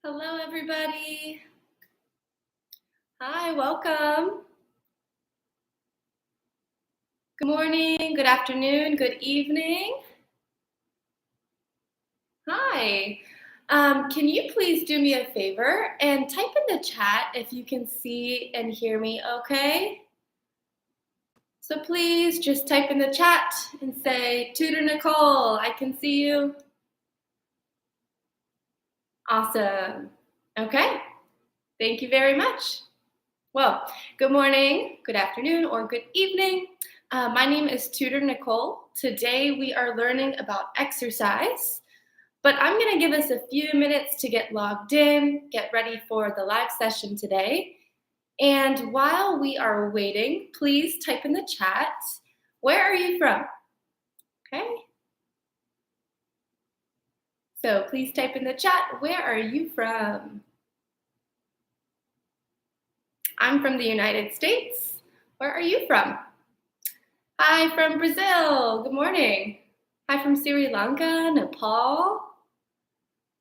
Hello, everybody. Hi, welcome. Good morning, good afternoon, good evening. Hi. Can you please do me a favor and type in the chat if you can see and hear me okay? So please just type in the chat and say, Tutor Nicole, I can see you. Awesome. Okay. Thank you very much. Well, good morning, good afternoon, or good evening. My name is Tutor Nicole. Today we are learning about exercise, but I'm going to give us a few minutes to get logged in, get ready for the live session today. And while we are waiting, please type in the chat, where are you from? Okay. So please type in the chat, where are you from? I'm from the United States. Where are you from? Hi from Brazil. Good morning. Hi from Sri Lanka, Nepal.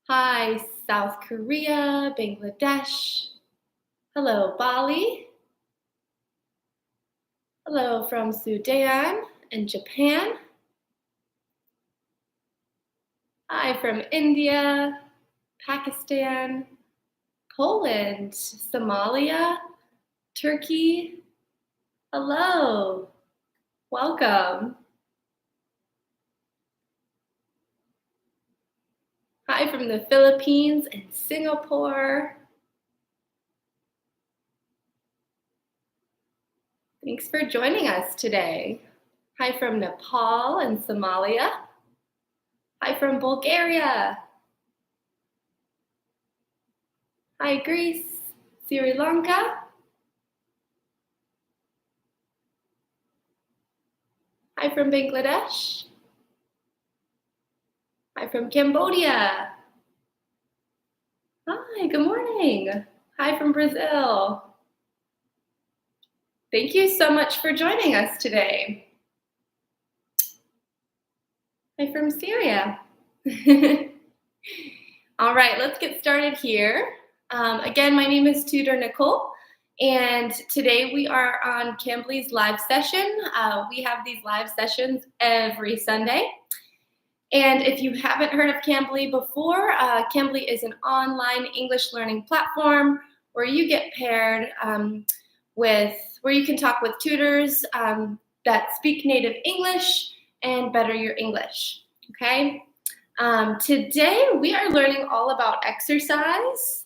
Hi, South Korea, Bangladesh. Hello, Bali. Hello from Sudan and Japan. Hi from India, Pakistan, Poland, Somalia, Turkey. Hello. Welcome. Hi from the Philippines and Singapore. Thanks for joining us today. Hi from Nepal and Somalia. Hi from Bulgaria. Hi Greece, Sri Lanka. Hi from Bangladesh. Hi from Cambodia. Hi, good morning. Hi from Brazil. Thank you so much for joining us today. Hi from Syria. All right, let's get started here. Again, my name is Tutor Nicole, and today we are on Cambly's live session. We have these live sessions every Sunday. And if you haven't heard of Cambly before, Cambly is an online English learning platform where you get paired where you can talk with tutors that speak native English and better your English, okay? Today we are learning all about exercise.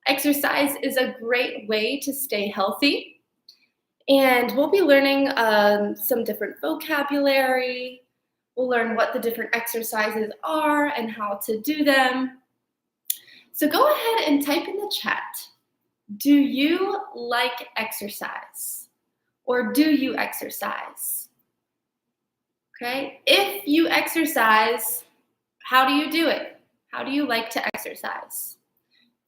Exercise is a great way to stay healthy. And we'll be learning some different vocabulary. We'll learn what the different exercises are and how to do them. So go ahead and type in the chat. Do you like exercise? Or do you exercise? Okay, if you exercise, how do you do it? How do you like to exercise?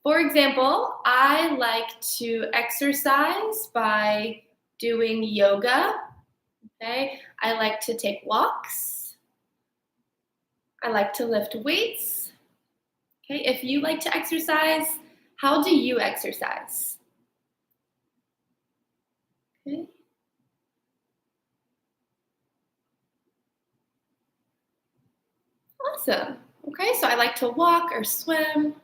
For example, I like to exercise by doing yoga. Okay, I like to take walks. I like to lift weights. Okay, if you like to exercise, how do you exercise? Okay. Awesome. Okay, so I like to walk or swim.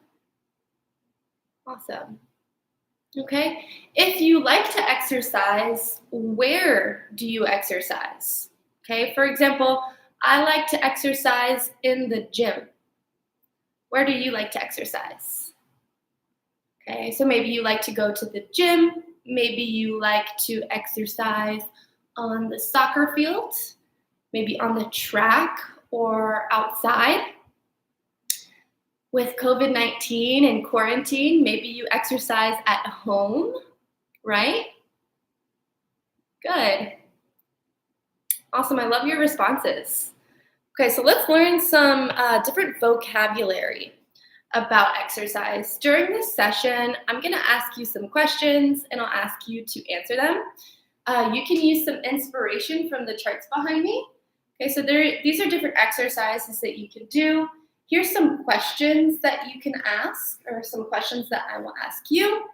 Awesome. Okay, if you like to exercise, where do you exercise? Okay, for example, I like to exercise in the gym. Where do you like to exercise? Okay, so maybe you like to go to the gym. Maybe you like to exercise on the soccer field, maybe on the track or outside. With COVID-19 and quarantine, maybe you exercise at home, right? Good. Awesome, I love your responses. Okay, so let's learn some different vocabulary about exercise. During this session, I'm gonna ask you some questions and I'll ask you to answer them. You can use some inspiration from the charts behind me. Okay, so these are different exercises that you can do. Here's some questions that you can ask, or some questions that I will ask you.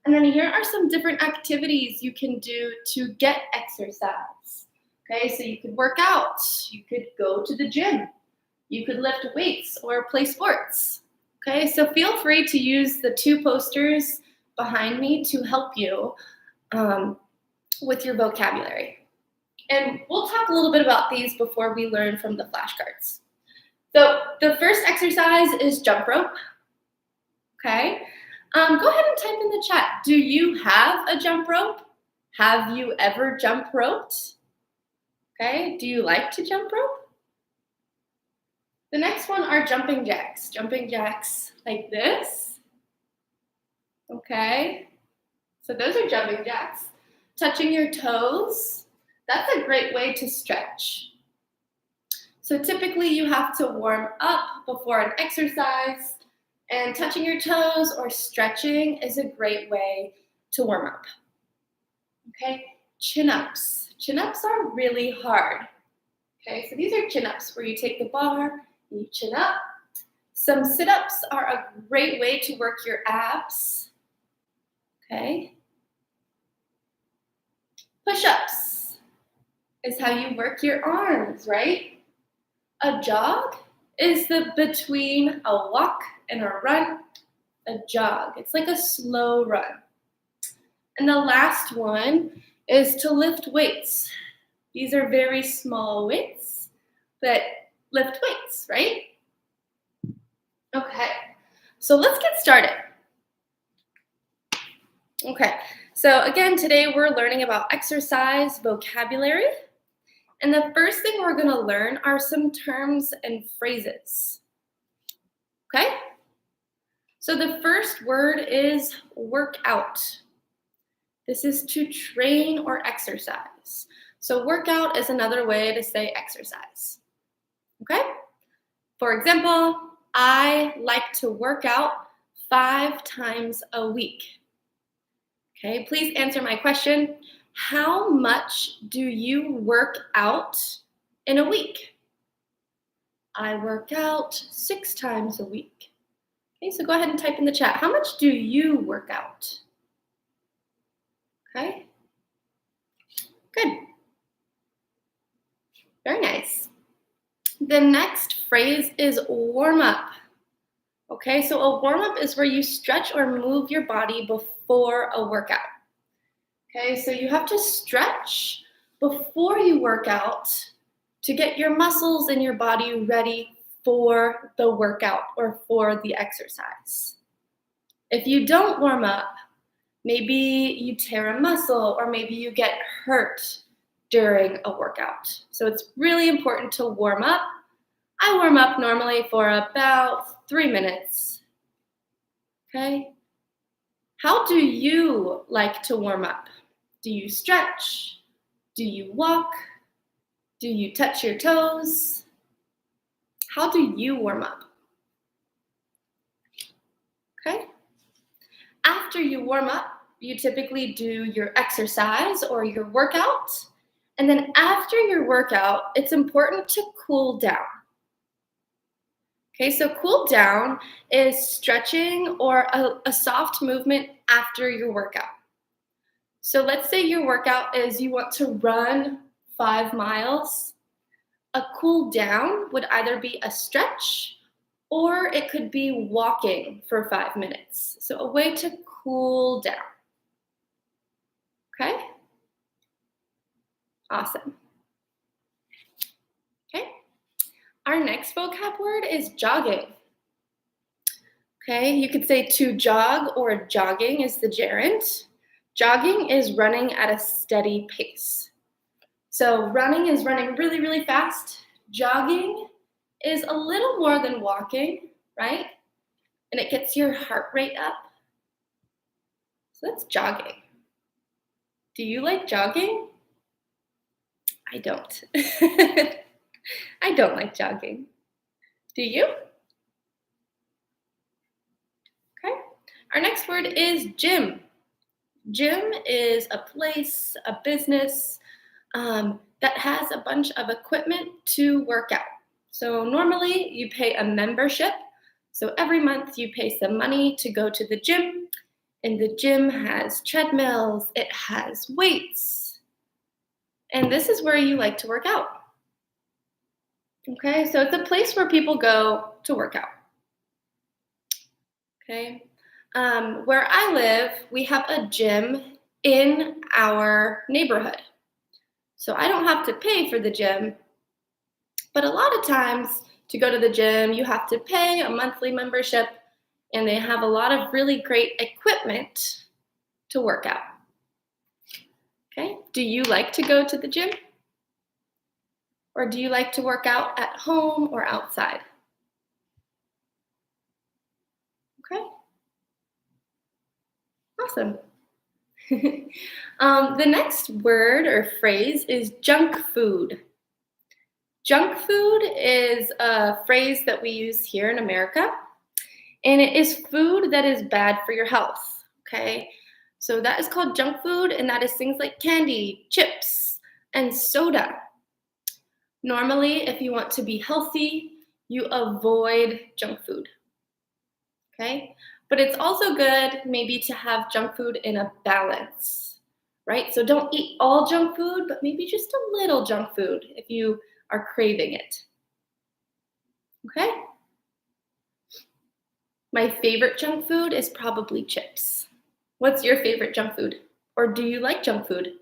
And then here are some different activities you can do to get exercise. Okay, so you could work out, you could go to the gym, you could lift weights or play sports. Okay, so feel free to use the two posters behind me to help you with your vocabulary. And we'll talk a little bit about these before we learn from the flashcards. So the first exercise is jump rope. Okay, go ahead and type in the chat. Do you have a jump rope? Have you ever jump roped? Okay, do you like to jump rope? The next one are jumping jacks. Jumping jacks like this. Okay, so those are jumping jacks. Touching your toes. That's a great way to stretch. So typically you have to warm up before an exercise, and touching your toes or stretching is a great way to warm up. Okay, chin-ups. Chin-ups are really hard. Okay, so these are chin-ups where you take the bar, you chin up. Some sit-ups are a great way to work your abs. Okay. Push-ups is how you work your arms, right? A jog is the between a walk and a run, a jog. It's like a slow run. And the last one is to lift weights. These are very small weights, but lift weights, right? Okay, so let's get started. Okay, so again, today we're learning about exercise vocabulary. And the first thing we're going to learn are some terms and phrases. Okay? So the first word is workout. This is to train or exercise. So workout is another way to say exercise. Okay? For example, I like to work out 5 times a week. Okay, please answer my question. How much do you work out in a week? I work out 6 times a week. Okay, so go ahead and type in the chat. How much do you work out? Okay, good. Very nice. The next phrase is warm up. Okay, so a warm up is where you stretch or move your body before a workout. Okay, so you have to stretch before you work out to get your muscles and your body ready for the workout or for the exercise. If you don't warm up, maybe you tear a muscle or maybe you get hurt during a workout. So it's really important to warm up. I warm up normally for about 3 minutes. Okay? How do you like to warm up? Do you stretch? Do you walk? Do you touch your toes? How do you warm up? Okay? After you warm up, you typically do your exercise or your workout. And then after your workout, it's important to cool down. Okay, so cool down is stretching or a soft movement after your workout. So let's say your workout is you want to run 5 miles. A cool down would either be a stretch or it could be walking for 5 minutes. So a way to cool down. Okay? Awesome. Okay. Our next vocab word is jogging. Okay, you could say to jog or jogging is the gerund. Jogging is running at a steady pace. So running is running really, really fast. Jogging is a little more than walking, right? And it gets your heart rate up. So that's jogging. Do you like jogging? I don't. I don't like jogging. Do you? Okay. Our next word is gym. Gym is a place, a business that has a bunch of equipment to work out. So normally you pay a membership. So every month you pay some money to go to the gym, and the gym has treadmills, it has weights, and this is where you like to work out. Okay, so it's a place where people go to work out. Okay, where I live, we have a gym in our neighborhood. So I don't have to pay for the gym, but a lot of times to go to the gym, you have to pay a monthly membership, and they have a lot of really great equipment to work out. Okay, do you like to go to the gym? Or do you like to work out at home or outside? Okay, awesome. The next word or phrase is junk food. Junk food is a phrase that we use here in America, and it is food that is bad for your health. Okay, so that is called junk food, and that is things like candy, chips, and soda. Normally, if you want to be healthy, you avoid junk food. Okay, but it's also good maybe to have junk food in a balance, right? So don't eat all junk food, but maybe just a little junk food if you are craving it. Okay? My favorite junk food is probably chips. What's your favorite junk food? Or do you like junk food?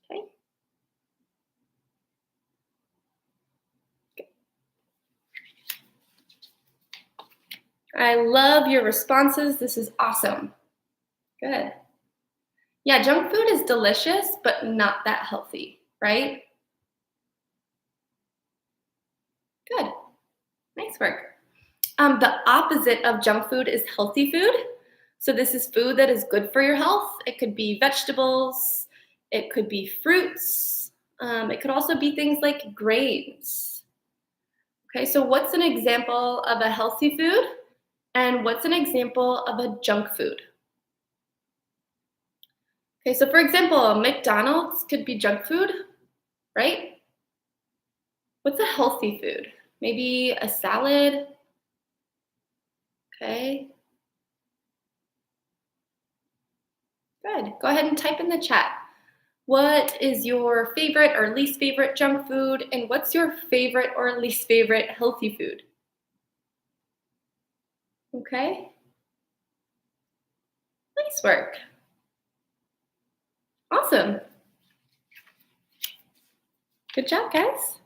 Okay. I love your responses. This is awesome. Good. Yeah, junk food is delicious, but not that healthy, right? Good. Nice work. The opposite of junk food is healthy food. So this is food that is good for your health. It could be vegetables. It could be fruits. It could also be things like grains. Okay, so what's an example of a healthy food? And what's an example of a junk food? Okay, so for example, McDonald's could be junk food, right? What's a healthy food? Maybe a salad? Okay. Good. Go ahead and type in the chat. What is your favorite or least favorite junk food? And what's your favorite or least favorite healthy food? Okay. Nice work. Awesome. Good job, guys.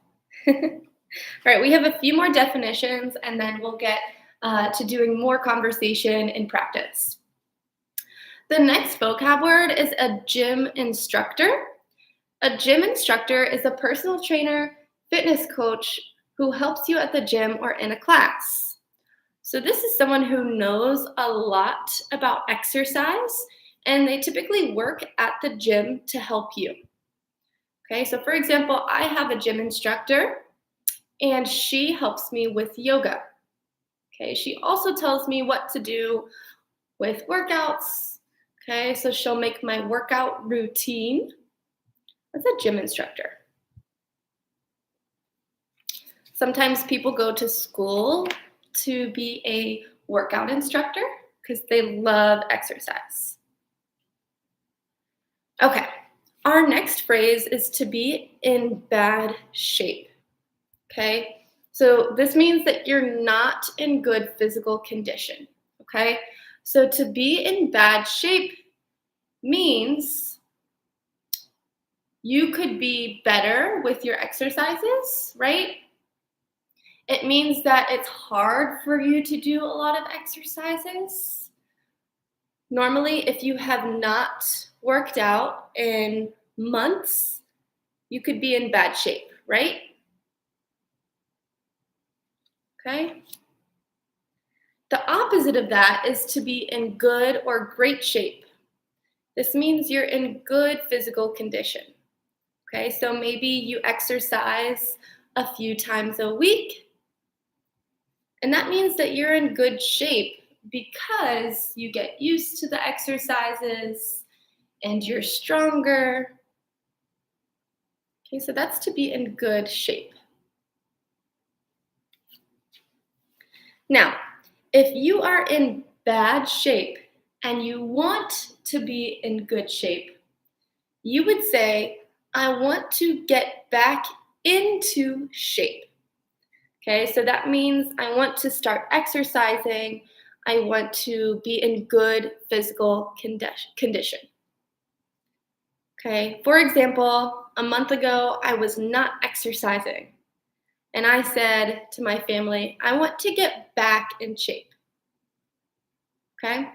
All right, we have a few more definitions, and then we'll get to doing more conversation and practice. The next vocab word is a gym instructor. A gym instructor is a personal trainer, fitness coach who helps you at the gym or in a class. So this is someone who knows a lot about exercise, and they typically work at the gym to help you. Okay, so for example, I have a gym instructor, and she helps me with yoga. Okay, she also tells me what to do with workouts. Okay, so she'll make my workout routine. That's a gym instructor. Sometimes people go to school to be a workout instructor because they love exercise. Okay, our next phrase is to be in bad shape. Okay, so this means that you're not in good physical condition. Okay, so to be in bad shape means you could be better with your exercises, right? It means that it's hard for you to do a lot of exercises. Normally, if you have not worked out in months, you could be in bad shape, right? Okay. The opposite of that is to be in good or great shape. This means you're in good physical condition. Okay, so maybe you exercise a few times a week, and that means that you're in good shape because you get used to the exercises and you're stronger. Okay, so that's to be in good shape. Now, if you are in bad shape and you want to be in good shape, you would say, I want to get back into shape. Okay, so that means I want to start exercising. I want to be in good physical condition. Okay, for example, a month ago, I was not exercising. And I said to my family, I want to get back in shape. Okay?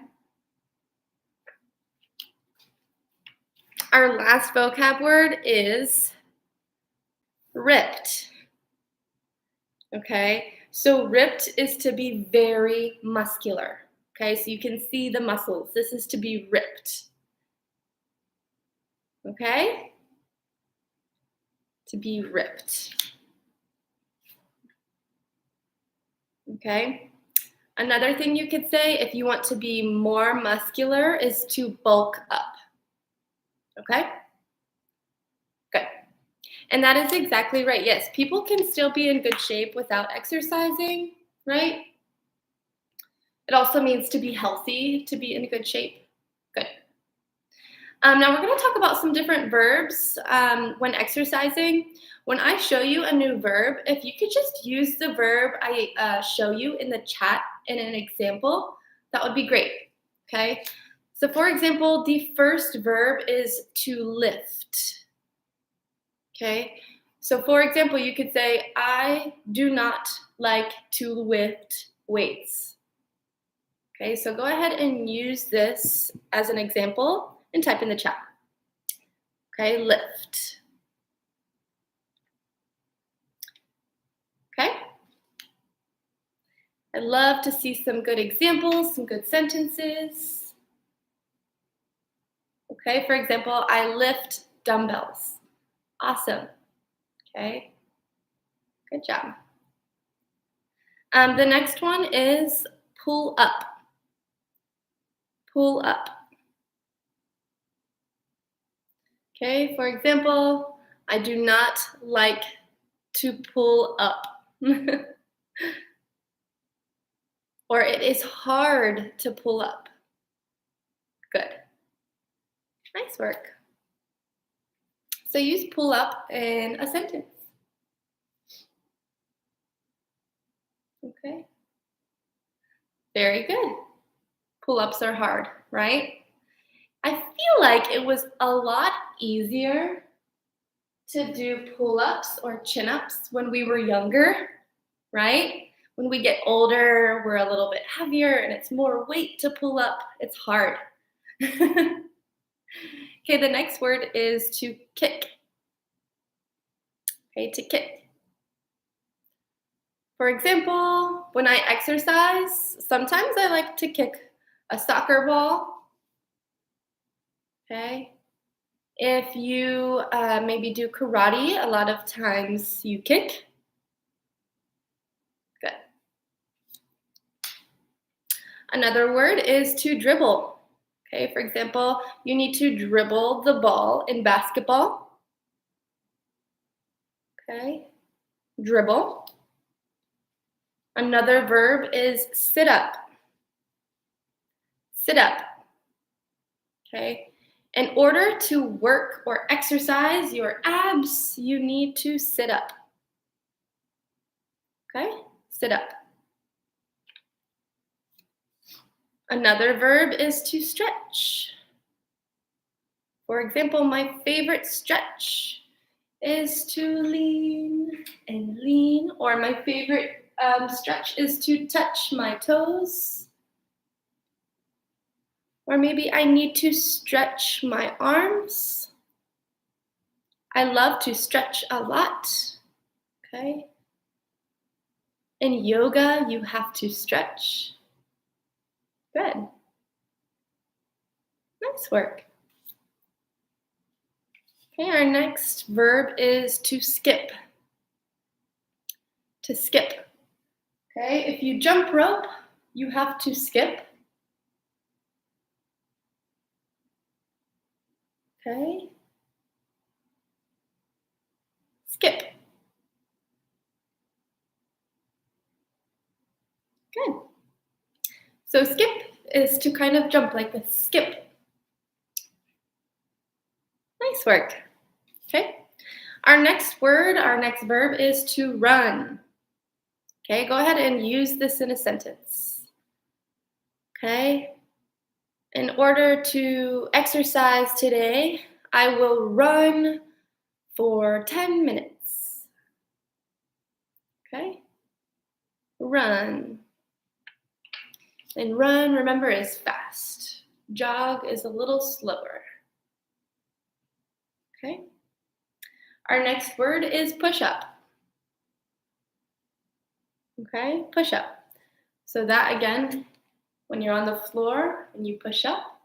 Our last vocab word is ripped. Okay? So ripped is to be very muscular. Okay? So you can see the muscles. This is to be ripped. Okay? To be ripped. Okay? Another thing you could say if you want to be more muscular is to bulk up. Okay? Good. And that is exactly right. Yes, people can still be in good shape without exercising, right? It also means to be healthy, to be in good shape. Good. Now we're going to talk about some different verbs when exercising. When I show you a new verb, if you could just use the verb I show you in the chat in an example, that would be great. Okay. So for example, the first verb is to lift. Okay. So for example, you could say, I do not like to lift weights. Okay, so go ahead and use this as an example and type in the chat. Okay, lift. Okay. I'd love to see some good examples, some good sentences. Okay, for example, I lift dumbbells. Awesome. Okay, good job. The next one is pull up. Pull up. Okay, for example, I do not like to pull up. Or it is hard to pull up. Good. Nice work. So use pull up in a sentence. Okay. Very good. Pull-ups are hard, right? I feel like it was a lot easier to do pull-ups or chin-ups when we were younger, right? When we get older, we're a little bit heavier and it's more weight to pull up. It's hard. Okay, the next word is to kick. Okay, to kick. For example, when I exercise, sometimes I like to kick a soccer ball. Okay. If you maybe do karate, a lot of times you kick. Good. Another word is to dribble. Okay, for example, you need to dribble the ball in basketball. Okay, dribble. Another verb is sit up. Sit up. Okay, in order to work or exercise your abs, you need to sit up. Okay, sit up. Another verb is to stretch. For example, my favorite stretch is to lean and lean, or my favorite stretch is to touch my toes. Or maybe I need to stretch my arms. I love to stretch a lot, okay? In yoga, you have to stretch. Good. Nice work. Okay, our next verb is to skip. To skip. Okay, if you jump rope, you have to skip. Okay. Skip. So skip is to kind of jump like this. Skip. Nice work. Okay. Our next verb is to run. Okay, go ahead and use this in a sentence. Okay. In order to exercise today, I will run for 10 minutes. Okay. Run. And run, remember, is fast. Jog is a little slower. Okay. Our next word is push up. Okay, push up. So that again, when you're on the floor and you push up.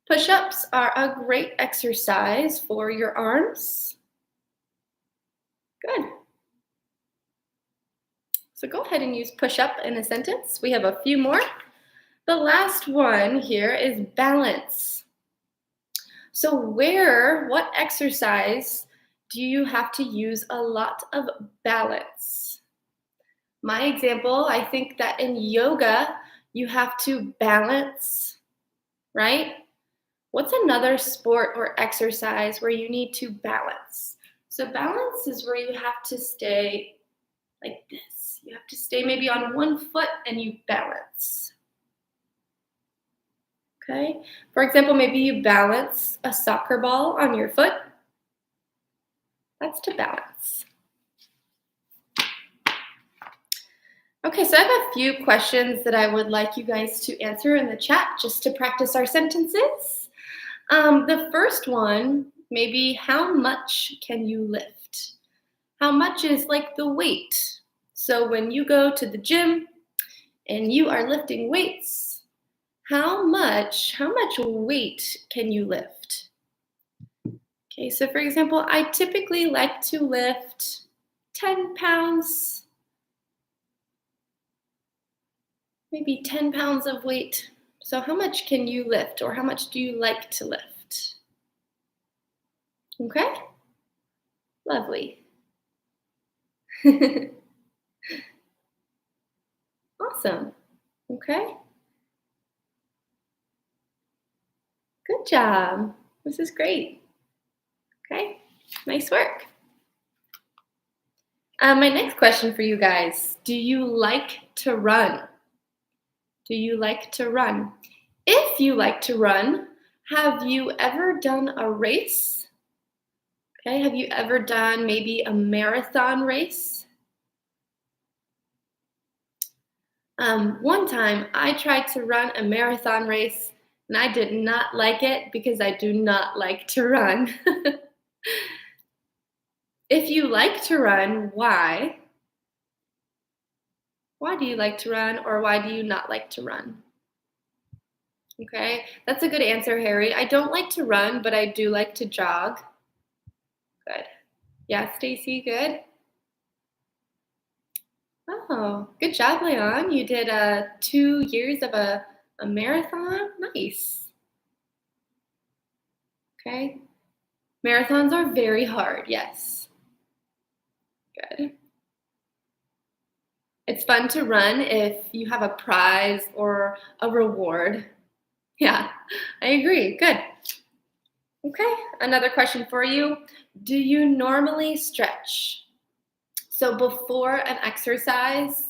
Push-ups are a great exercise for your arms. Good. So go ahead and use push up in a sentence. We have a few more. The last one here is balance. So what exercise do you have to use a lot of balance? My example, I think that in yoga, you have to balance, right? What's another sport or exercise where you need to balance? So balance is where you have to stay like this. You have to stay maybe on one foot and you balance. Okay? For example, maybe you balance a soccer ball on your foot. That's to balance. Okay, so I have a few questions that I would like you guys to answer in the chat just to practice our sentences. The first one, maybe how much can you lift? How much is like the weight. So when you go to the gym and you are lifting weights, how much weight can you lift? Okay, so for example, I typically like to lift 10 pounds, maybe 10 pounds of weight. So how much can you lift, or how much do you like to lift? Okay, lovely. Awesome. Okay. Good job. This is great. Okay, nice work. My next question for you guys, do you like to run? Do you like to run? If you like to run, have you ever done a race? Okay, have you ever done maybe a marathon race? One time I tried to run a marathon race and I did not like it because I do not like to run. If you like to run, why? Why do you like to run, or why do you not like to run? Okay, that's a good answer, Harry. I don't like to run, but I do like to jog. Good. Yeah, Stacy, good. Oh, good job, Leon. You did 2 years of a marathon. Nice. Okay. Marathons are very hard, yes. Good. It's fun to run if you have a prize or a reward. Yeah, I agree. Good. Okay, another question for you. Do you normally stretch? So before an exercise,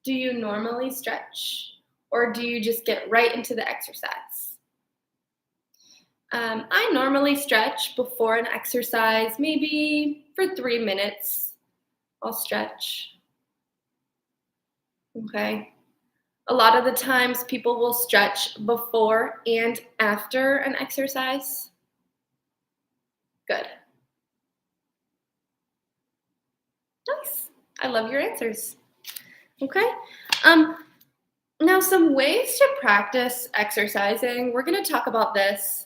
do you normally stretch, or do you just get right into the exercise? I normally stretch before an exercise, maybe for 3 minutes. I'll stretch. Okay. A lot of the times people will stretch before and after an exercise. Good. Nice. I love your answers. Okay. Now some ways to practice exercising. We're going to talk about this.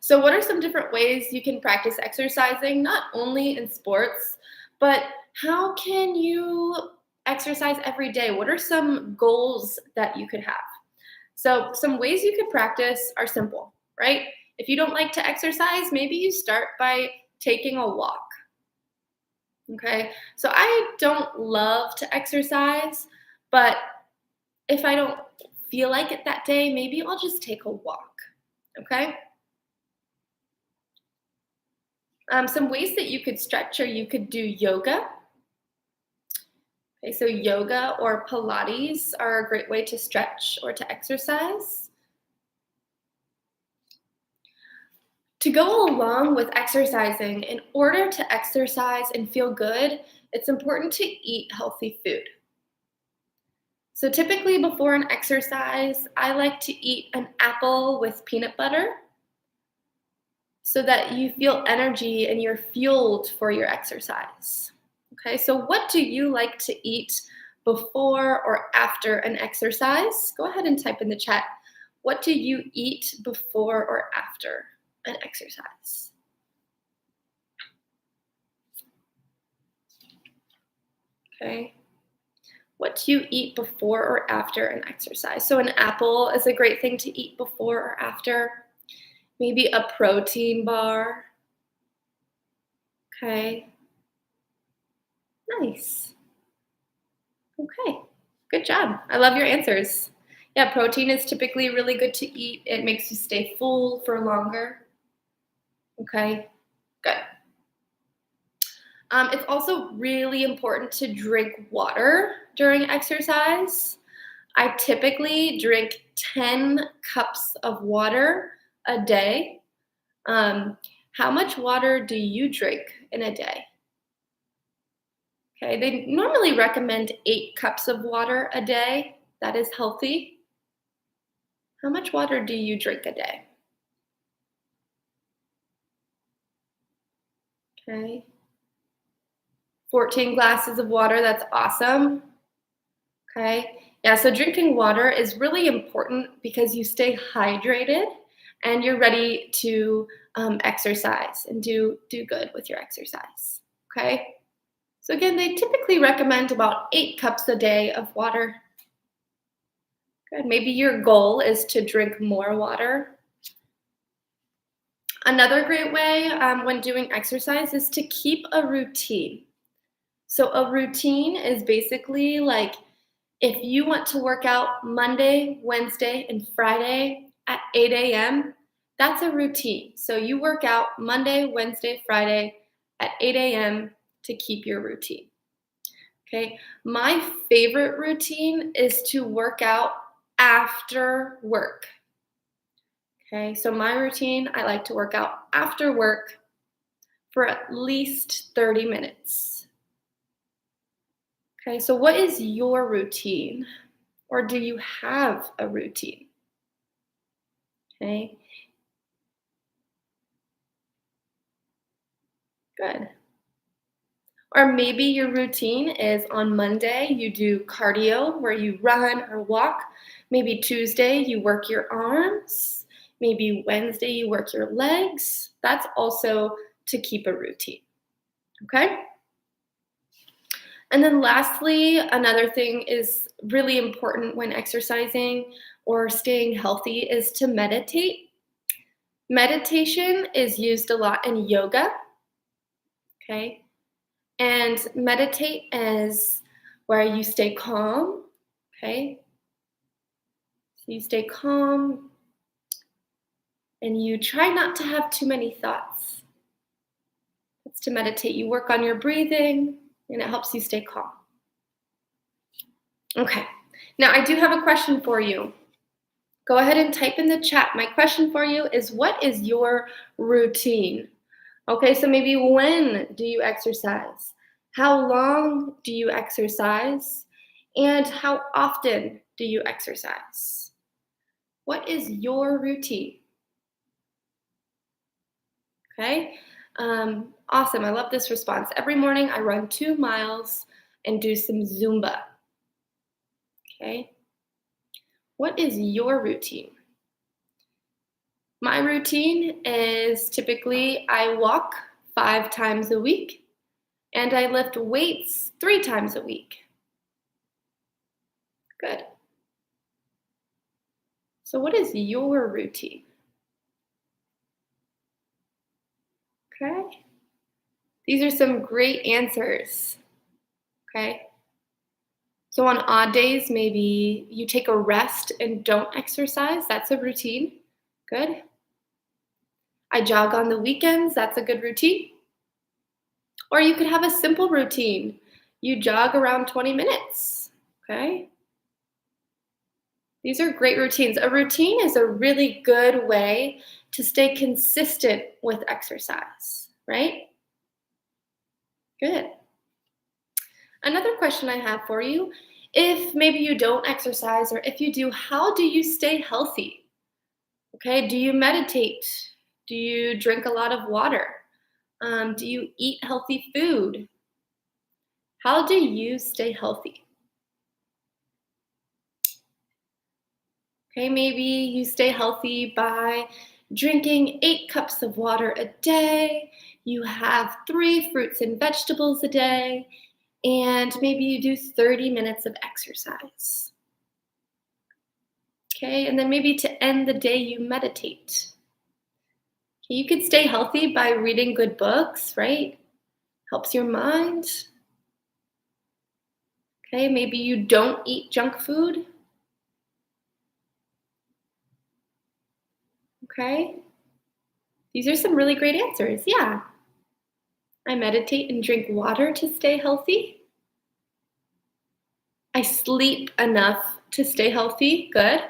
So what are some different ways you can practice exercising, not only in sports, but how can you exercise every day? What are some goals that you could have? So some ways you could practice are simple, right? If you don't like to exercise, maybe you start by taking a walk. Okay, so I don't love to exercise, but if I don't feel like it that day, maybe I'll just take a walk, okay? Some ways that you could stretch or you could do yoga. Okay, so yoga or Pilates are a great way to stretch or to exercise. To go along with exercising, in order to exercise and feel good, it's important to eat healthy food. So typically before an exercise, I like to eat an apple with peanut butter so that you feel energy and you're fueled for your exercise. Okay, so what do you like to eat before or after an exercise? Go ahead and type in the chat. What do you eat before or after an exercise? Okay. What do you eat before or after an exercise? So an apple is a great thing to eat before or after. Maybe a protein bar. Okay. Nice. Okay. Good job. I love your answers. Yeah, protein is typically really good to eat. It makes you stay full for longer. Okay. Good. It's also really important to drink water during exercise. I typically drink 10 cups of water a day. How much water do you drink in a day? Okay, they normally recommend 8 cups of water a day. That is healthy. How much water do you drink a day? Okay, 14 glasses of water. That's awesome. Okay, yeah, so drinking water is really important because you stay hydrated and you're ready to exercise and do good with your exercise. Okay, so again, they typically recommend about 8 cups a day of water. Good. Maybe your goal is to drink more water. Another great way when doing exercise is to keep a routine. So a routine is basically like if you want to work out Monday, Wednesday, and Friday at 8 a.m., that's a routine. So you work out Monday, Wednesday, Friday at 8 a.m. to keep your routine. Okay, my favorite routine is to work out after work. Okay, so my routine, I like to work out after work for at least 30 minutes. Okay, so what is your routine? Or do you have a routine? Okay, good. Or maybe your routine is on Monday, you do cardio where you run or walk. Maybe Tuesday, you work your arms. Maybe Wednesday, you work your legs. That's also to keep a routine. Okay? And then lastly, another thing is really important when exercising or staying healthy is to meditate. Meditation is used a lot in yoga. Okay? And meditate is where you stay calm, okay? So you stay calm and you try not to have too many thoughts. That's to meditate. You work on your breathing and it helps you stay calm. Okay, now I do have a question for you. Go ahead and type in the chat. My question for you is, what is your routine? Okay, so maybe when do you exercise? How long do you exercise? And how often do you exercise? What is your routine? Okay, awesome. I love this response. Every morning I run 2 miles and do some Zumba. Okay, what is your routine? My routine is typically I walk 5 times a week and I lift weights 3 times a week. Good. So what is your routine? Okay. These are some great answers. Okay. So on odd days, maybe you take a rest and don't exercise. That's a routine. Good. I jog on the weekends. That's a good routine. Or you could have a simple routine. You jog around 20 minutes. Okay. These are great routines. A routine is a really good way to stay consistent with exercise, right? Good. Another question I have for you, if maybe you don't exercise or if you do, how do you stay healthy? Okay, do you meditate? Do you drink a lot of water? Do you eat healthy food? How do you stay healthy? Okay, maybe you stay healthy by drinking 8 cups of water a day. You have 3 fruits and vegetables a day, and maybe you do 30 minutes of exercise. Okay, and then maybe to end the day, you meditate. Okay, you could stay healthy by reading good books, right? Helps your mind. Okay, maybe you don't eat junk food. Okay, these are some really great answers. Yeah, I meditate and drink water to stay healthy. I sleep enough to stay healthy. Good.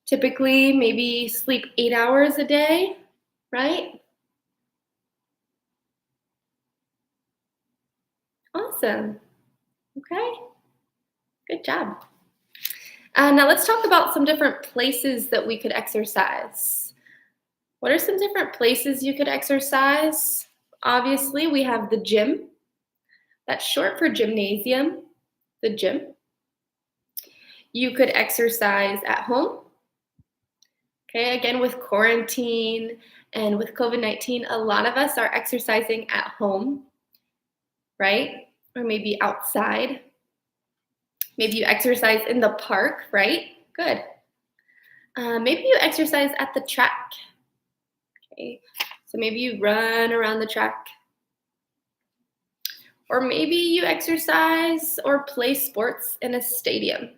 Typically, maybe sleep 8 hours a day, right? Awesome. Okay, good job. Now let's talk about some different places that we could exercise. What are some different places you could exercise? Obviously, we have the gym. That's short for gymnasium, the gym. You could exercise at home. Okay, again, with quarantine and with COVID-19, a lot of us are exercising at home, right? Or maybe outside. Maybe you exercise in the park, right? Good. Maybe you exercise at the track. Okay, so maybe you run around the track. Or maybe you exercise or play sports in a stadium.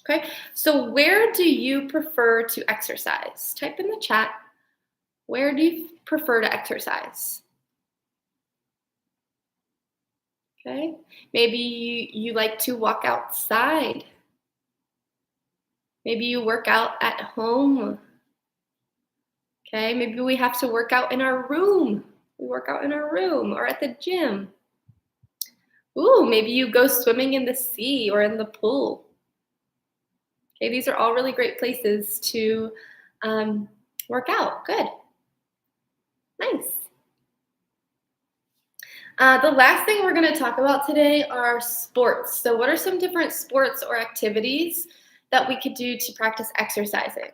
Okay, so where do you prefer to exercise? Type in the chat, where do you prefer to exercise? Okay, maybe you like to walk outside. Maybe you work out at home. Okay, maybe we have to work out in our room. We work out in our room or at the gym. Ooh, maybe you go swimming in the sea or in the pool. Okay, these are all really great places to work out. Good. Nice. The last thing we're going to talk about today are sports. So what are some different sports or activities that we could do to practice exercising?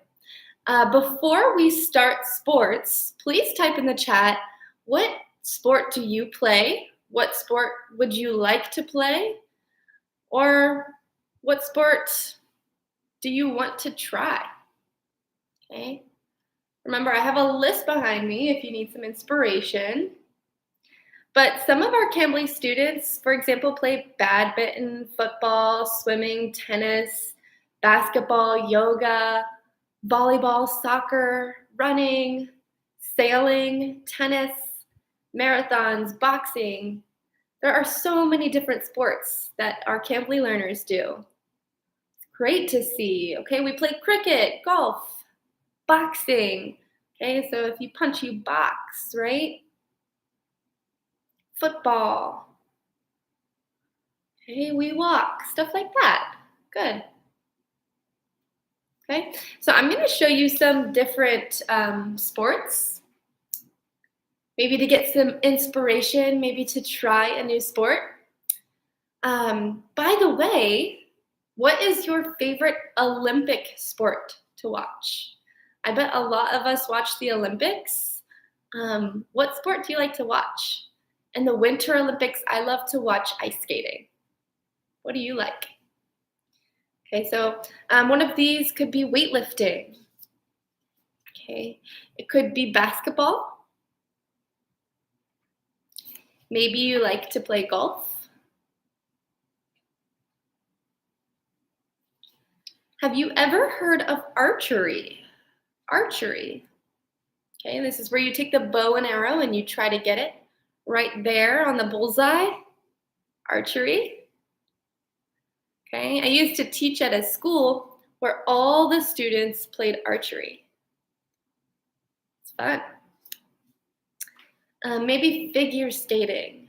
Before we start sports, please type in the chat, what sport do you play? What sport would you like to play? Or what sport do you want to try? Okay. Remember, I have a list behind me if you need some inspiration. But some of our Cambly students, for example, play badminton, football, swimming, tennis, basketball, yoga, volleyball, soccer, running, sailing, tennis, marathons, boxing. There are so many different sports that our Cambly learners do. It's great to see. Okay, we play cricket, golf, boxing. Okay, so if you punch, you box, right? Football. Okay, we walk, stuff like that. Good. Okay, so I'm going to show you some different sports, maybe to get some inspiration, maybe to try a new sport. By the way, what is your favorite Olympic sport to watch? I bet a lot of us watch the Olympics. What sport do you like to watch? In the Winter Olympics, I love to watch ice skating. What do you like? Okay, so one of these could be weightlifting. Okay, it could be basketball. Maybe you like to play golf. Have you ever heard of archery? Archery. Okay, this is where you take the bow and arrow and you try to get it right there on the bullseye. Archery. Okay, I used to teach at a school where all the students played archery. It's fun. Maybe figure skating.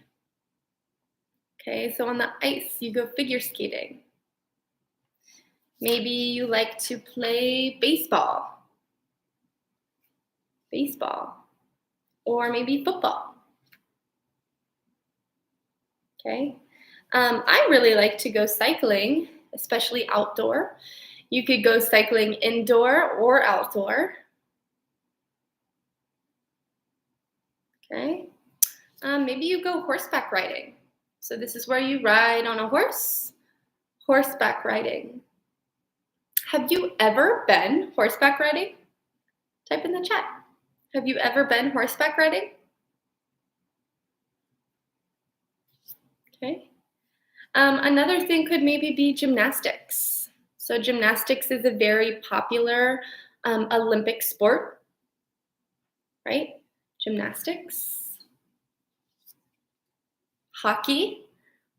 Okay, so on the ice, you go figure skating. Maybe you like to play baseball. Baseball. Or maybe football. Okay. I really like to go cycling, especially outdoor. You could go cycling indoor or outdoor. Okay. Maybe you go horseback riding. So this is where you ride on a horse. Horseback riding. Have you ever been horseback riding? Type in the chat. Have you ever been horseback riding? Okay. Another thing could maybe be gymnastics. So gymnastics is a very popular Olympic sport, right? Gymnastics. Hockey.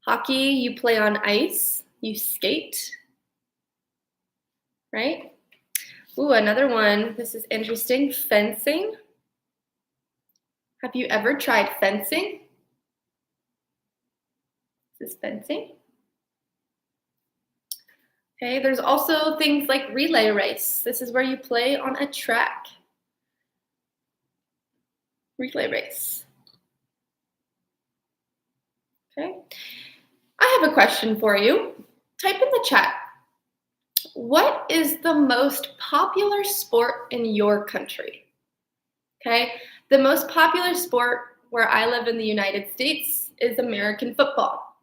Hockey, you play on ice, you skate, right? Ooh, another one. This is interesting. Fencing. Have you ever tried fencing? This is fencing. Okay, there's also things like relay race. This is where you play on a track. Relay race. Okay. I have a question for you. Type in the chat. What is the most popular sport in your country? Okay, the most popular sport where I live in the United States is American football.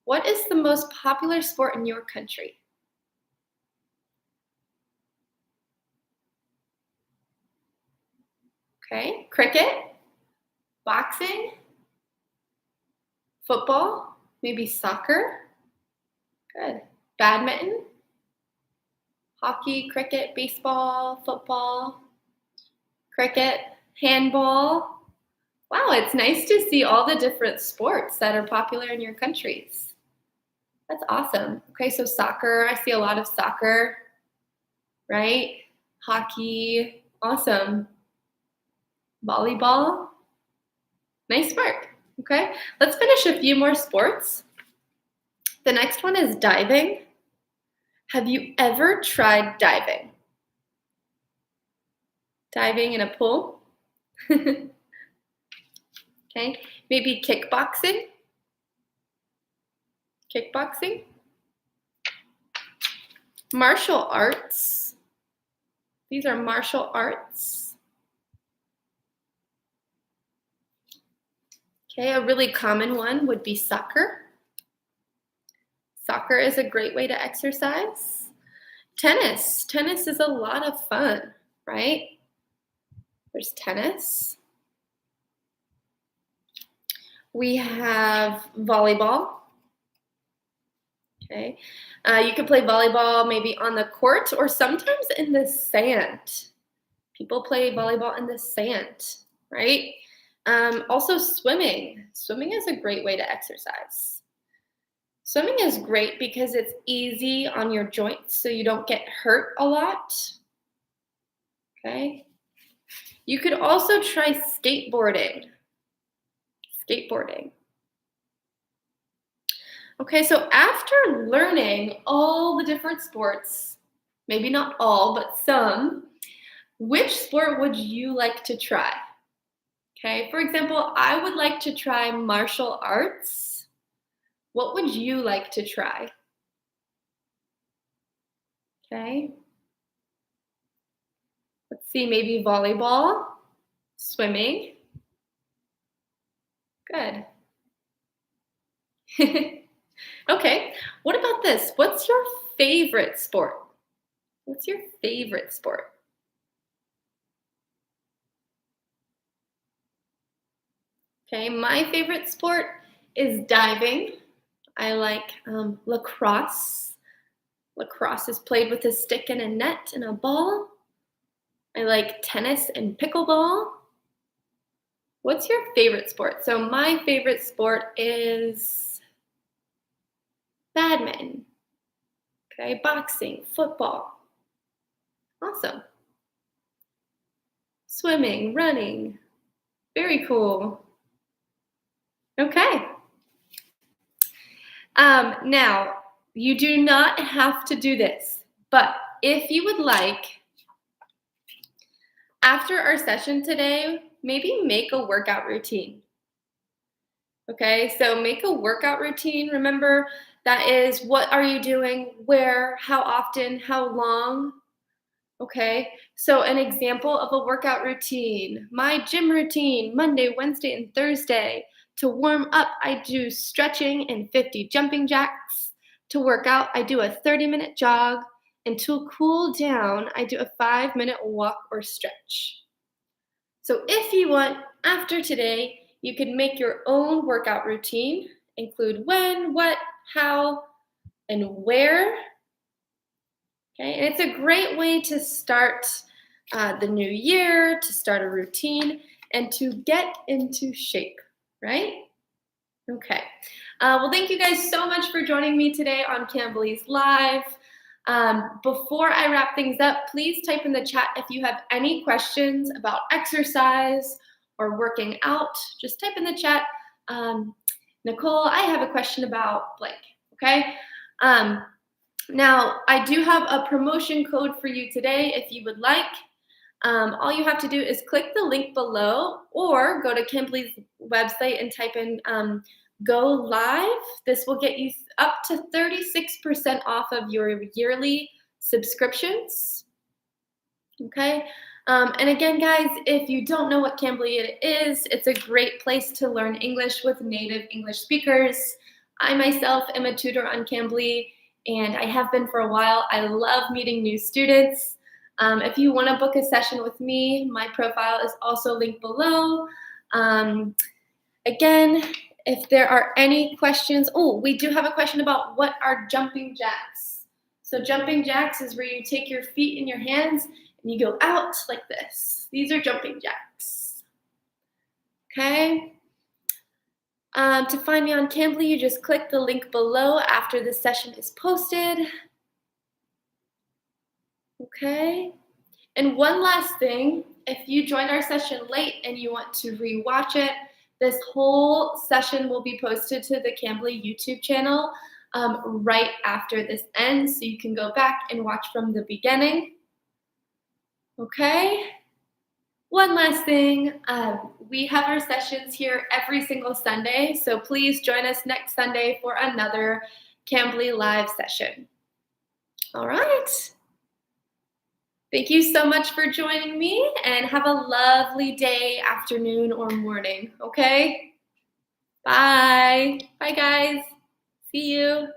What is the most popular sport in your country? Okay, cricket, boxing, football, maybe soccer. Good. Badminton, hockey, cricket, baseball, football, cricket, handball. Wow, it's nice to see all the different sports that are popular in your countries. That's awesome. Okay, so soccer, I see a lot of soccer, right? Hockey, awesome. Volleyball, nice work. Okay, let's finish a few more sports. The next one is diving. Have you ever tried diving? Diving in a pool? Okay, maybe kickboxing? Kickboxing? Martial arts. These are martial arts. Okay, a really common one would be soccer. Soccer is a great way to exercise. Tennis. Tennis is a lot of fun, right? There's tennis. We have volleyball. Okay. You can play volleyball maybe on the court or sometimes in the sand. People play volleyball in the sand, right? Also swimming. Swimming is a great way to exercise. Swimming is great because it's easy on your joints so you don't get hurt a lot. Okay. You could also try skateboarding. Skateboarding. Okay, so after learning all the different sports, maybe not all, but some, which sport would you like to try? Okay, for example, I would like to try martial arts. What would you like to try? Okay. Let's see, maybe volleyball, swimming. Good. Okay, what about this? What's your favorite sport? What's your favorite sport? Okay, my favorite sport is diving. I like lacrosse. Lacrosse is played with a stick and a net and a ball. I like tennis and pickleball. What's your favorite sport? So my favorite sport is badminton, okay, boxing, football. Awesome. Swimming, running. Very cool. Okay. Now, you do not have to do this, but if you would like, after our session today, maybe make a workout routine. Okay, so make a workout routine. Remember, that is what are you doing, where, how often, how long. Okay, so an example of a workout routine. My gym routine, Monday, Wednesday, and Thursday. To warm up, I do stretching and 50 jumping jacks. To work out, I do a 30-minute jog. And to cool down, I do a 5-minute walk or stretch. So if you want, after today, you can make your own workout routine, include when, what, how, and where. Okay, and it's a great way to start the new year, to start a routine, and to get into shape, right? Okay. Well, thank you guys so much for joining me today on Cambly's Live. Before I wrap things up, please type in the chat if you have any questions about exercise or working out. Just type in the chat, Nicole, I have a question about blank, okay? Now, I do have a promotion code for you today if you would like. All you have to do is click the link below or go to Cambly's website and type in Go Live. This will get you up to 36% off of your yearly subscriptions. Okay. And again, guys, if you don't know what Cambly is, it's a great place to learn English with native English speakers. I myself am a tutor on Cambly, and I have been for a while. I love meeting new students. If you want to book a session with me, my profile is also linked below. Again, if there are any questions, we do have a question about what are jumping jacks. So jumping jacks is where you take your feet in your hands and you go out like this. These are jumping jacks. Okay. To find me on Cambly, you just click the link below after the session is posted. Okay. And one last thing, if you joined our session late and you want to rewatch it, this whole session will be posted to the Cambly YouTube channel right after this ends, so you can go back and watch from the beginning. Okay. One last thing, we have our sessions here every single Sunday, so please join us next Sunday for another Cambly Live session. All right. Thank you so much for joining me, and have a lovely day, afternoon, or morning, okay? Bye. Bye, guys. See you.